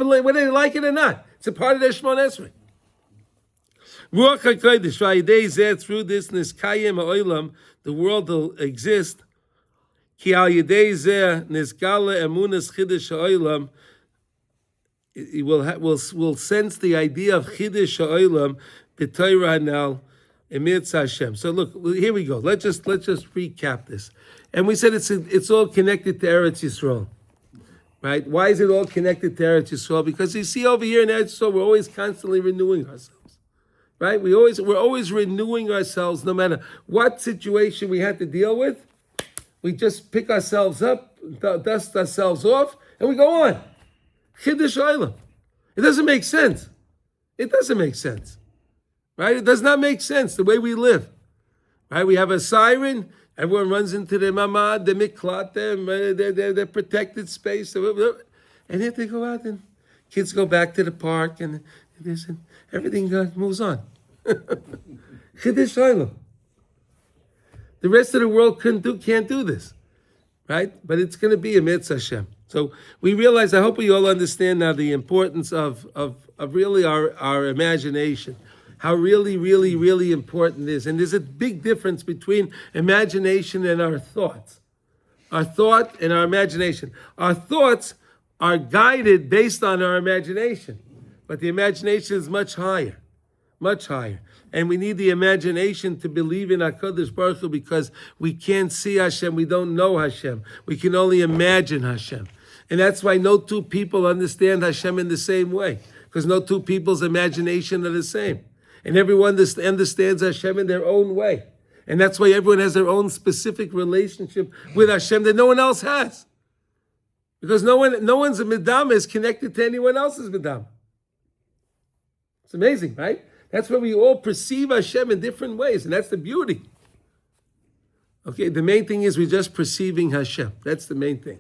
like it or not. It's a part of their Shmon Esrei. Ruach HaKodesh, v'ayidei zeh, through this niskayim ha'olam, the world will exist. Ki al yidei zeh niskala emunas chidesh ha'olam, we'll sense the idea of chidesh ha'olam b'Torah hanal, Emitz Hashem. So look, here we go. Let's just recap this. And we said it's all connected to Eretz Yisrael, right? Why is it all connected to Eretz Yisrael? Because you see over here in Eretz Yisrael, we're always constantly renewing ourselves, right? We're always renewing ourselves, no matter what situation we had to deal with. We just pick ourselves up, dust ourselves off, and we go on. Chiddush Olam. It doesn't make sense. It doesn't make sense. Right? It does not make sense the way we live. Right? We have a siren. Everyone runs into their mamad, their miklat, their protected space. And then they go out and kids go back to the park and everything moves on. Chiddush Olam. The rest of the world can't do this, right? But it's going to be a mitzvah Hashem. So we realize, I hope we all understand now the importance of really our imagination, how really important it is. And there's a big difference between imagination and our thoughts. Our thought and our imagination. Our thoughts are guided based on our imagination, but the imagination is much higher. Much higher. And we need the imagination to believe in HaKadosh Baruch Hu because we can't see Hashem, we don't know Hashem. We can only imagine Hashem. And that's why no two people understand Hashem in the same way, because no two people's imagination are the same. And everyone understands Hashem in their own way. And that's why everyone has their own specific relationship with Hashem that no one else has. Because no one's midam is connected to anyone else's midam. It's amazing, right? That's where we all perceive Hashem in different ways, and that's the beauty. Okay, the main thing is we're just perceiving Hashem. That's the main thing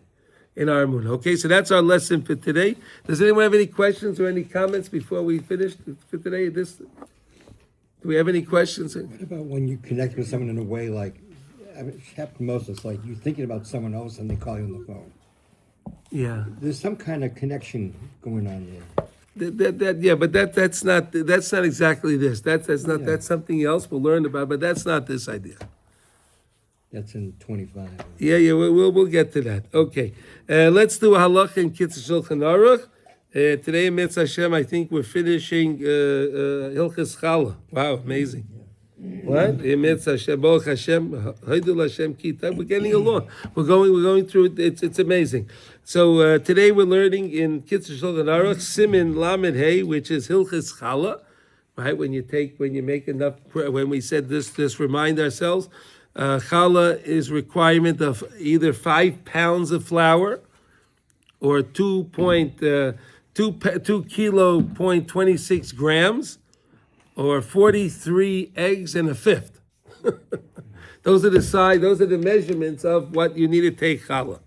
in our emunah. Okay, so that's our lesson for today. Does anyone have any questions or any comments before we finish for today? Do we have any questions? What about when you connect with someone in a way like, I mean, it's happened to most of us, like you're thinking about someone else and they call you on the phone. Yeah. There's some kind of connection going on there. But that's not exactly this. That's something else we'll learn about, but that's not this idea. That's in 25. Yeah, we'll get to that. Okay, let's do a halacha in Kitzur Shulchan Aruch. Today, Mitzvah Hashem, I think we're finishing Hilchas Chala. Wow, amazing. What? Mitzvah Hashem, Baruch Hashem, Haidul Hashem Kita. We're getting along. We're going through it. It's amazing. So today we're learning in Kitzur Shulchan Aruch Simin Lamed Hey, which is Hilchas Chala. Right? When you make enough. When we said this remind ourselves. Challah is requirement of either 5 pounds of flour or 2 kilo point 26 grams or 43 eggs and a fifth. Those are the measurements of what you need to take challah.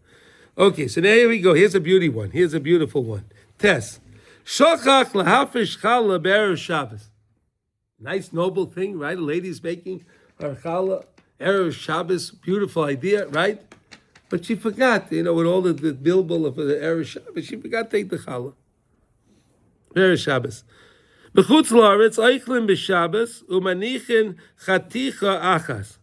Okay, so there we go. Here's a beautiful one. Tess. Shochach lahafish challah be'erev Shabbos. Nice, noble thing, right? A lady's making her challah. Erev Shabbos, beautiful idea, right? But she forgot, with all the bilbul of the Erev Shabbos, she forgot to take the challah. Erev Shabbos. B'chutz la'aretz eichlin b'Shabbos u'manichin chaticha achas.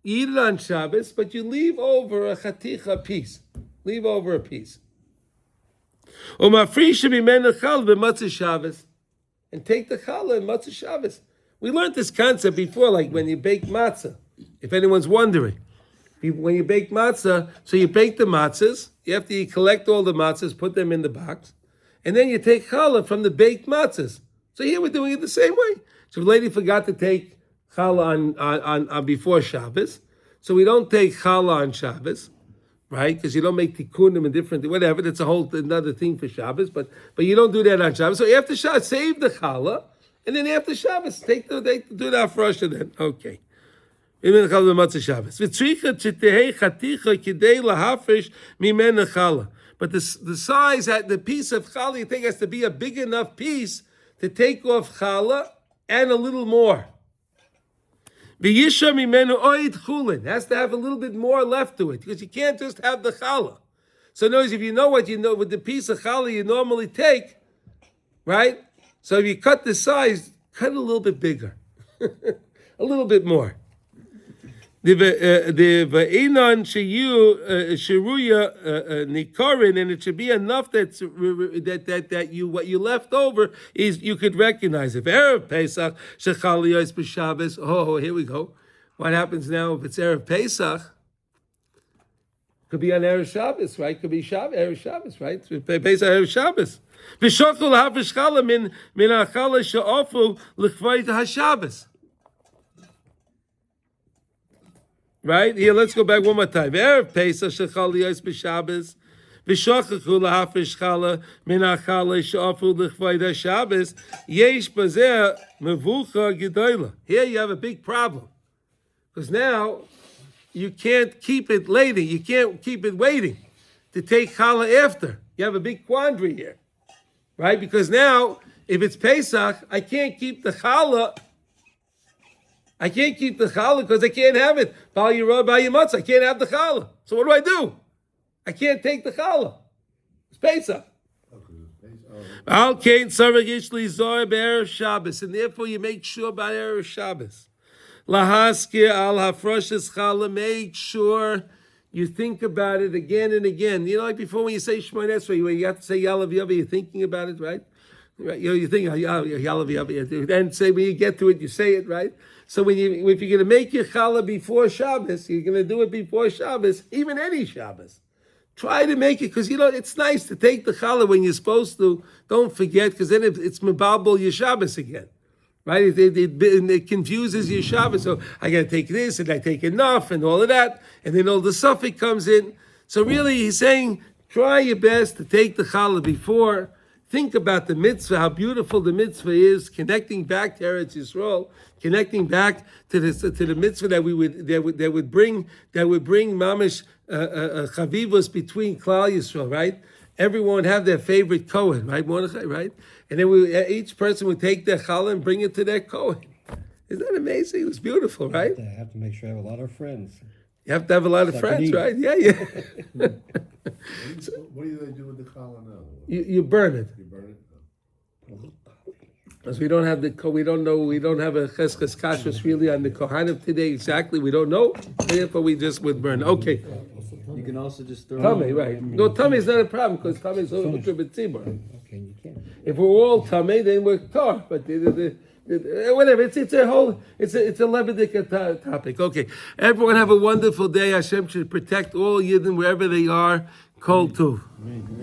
You eat it on Shabbos, but you leave over a chaticha piece. Leave over a piece. U'mafrisha mimenu challah b'matzah Shabbos. And take the challah in matzah Shabbos. We learned this concept before, like when you bake matzah. If anyone's wondering, when you bake matzah, so you bake the matzahs, you collect all the matzahs, put them in the box, and then you take challah from the baked matzahs. So here we're doing it the same way. So the lady forgot to take challah on before Shabbos, so we don't take challah on Shabbos, right? Because you don't make tikkunim and different, whatever. That's a whole another thing for Shabbos, but you don't do that on Shabbos. So after Shabbos, save the challah, and then after Shabbos, do the afrosha then. Okay. But the size, the piece of challah you take has to be a big enough piece to take off challah and a little more. It has to have a little bit more left to it, because you can't just have the challah. So notice, if you know what you know with the piece of challah you normally take, right? So if you cut the size, cut it a little bit bigger, a little bit more. The va'inon shiruya nikarin, and it should be enough that you what you left over is you could recognize it. Erev Pesach shechal yos b'Shabbos. Oh, here we go. What happens now if it's Erev Pesach? Could be on Erev Shabbos, right? Could be Erev Shabbos, right? Pesach Erev Shabbos. V'shokol hafish challah min hachallah she'ofu l'chvayt haShabbos. Right? Here, let's go back one more time. Erev Pesach shechal yos b'Shabbos. V'shochachu lahafish challah min hachallah she'ofu l'chvayt haShabbos. Yesh bazeh mevucha gedola. Here you have a big problem. Because now, you can't keep it later. You can't keep it waiting to take challah after. You have a big quandary here. Right? Because now, if it's Pesach, I can't keep the challah I can't keep the challah because I can't have it. Bal Yerah, Bal Yematz, I can't have the challah. So what do? I can't take the challah. It's Pesach. Okay, Erev Shabbos, and therefore you make sure by Erev Shabbos. Lahaskir al hafroshes challah, make sure you think about it again and again. You know, like before when you say Shmoneh Esrei, when you have to say Yalav Yavi, you're thinking about it, right? Right, you know, you think Yalav Yavi, then say when you get to it, you say it, right? So if you're going to make your challah before Shabbos, you're going to do it before Shabbos, even any Shabbos. Try to make it, because you know it's nice to take the challah when you're supposed to. Don't forget, because then it's mebabel your Shabbos again, right? It confuses your Shabbos. So I got to take this, and I take enough, and all of that, and then all the suffix comes in. So really, he's saying try your best to take the challah before. Think about the mitzvah, how beautiful the mitzvah is, connecting back to Eretz Yisrael, connecting back to the mitzvah that would bring mamish chavivos between Klal Yisrael, right? Everyone would have their favorite Kohen, right? Mordechai, right? And then each person would take their challah and bring it to their Kohen. Isn't that amazing? It was beautiful, right? I have to make sure I have a lot of friends. You have to have a lot of friends, right? Yeah. What do they do with the challah now? You burn it. You burn it? Because we don't have a cheskes kashrus really on the kohanim today exactly. We don't know. Therefore, we just would burn. Okay. You can also just throw. Tamei, right? No, tamei is not a problem because tamei is ultra b'tzibur. Okay, you can. If we're all tamei, then we're tar. But whatever. It's a Levitic topic. Okay. Everyone have a wonderful day. Hashem should protect all Yidden wherever they are. Kol tuv.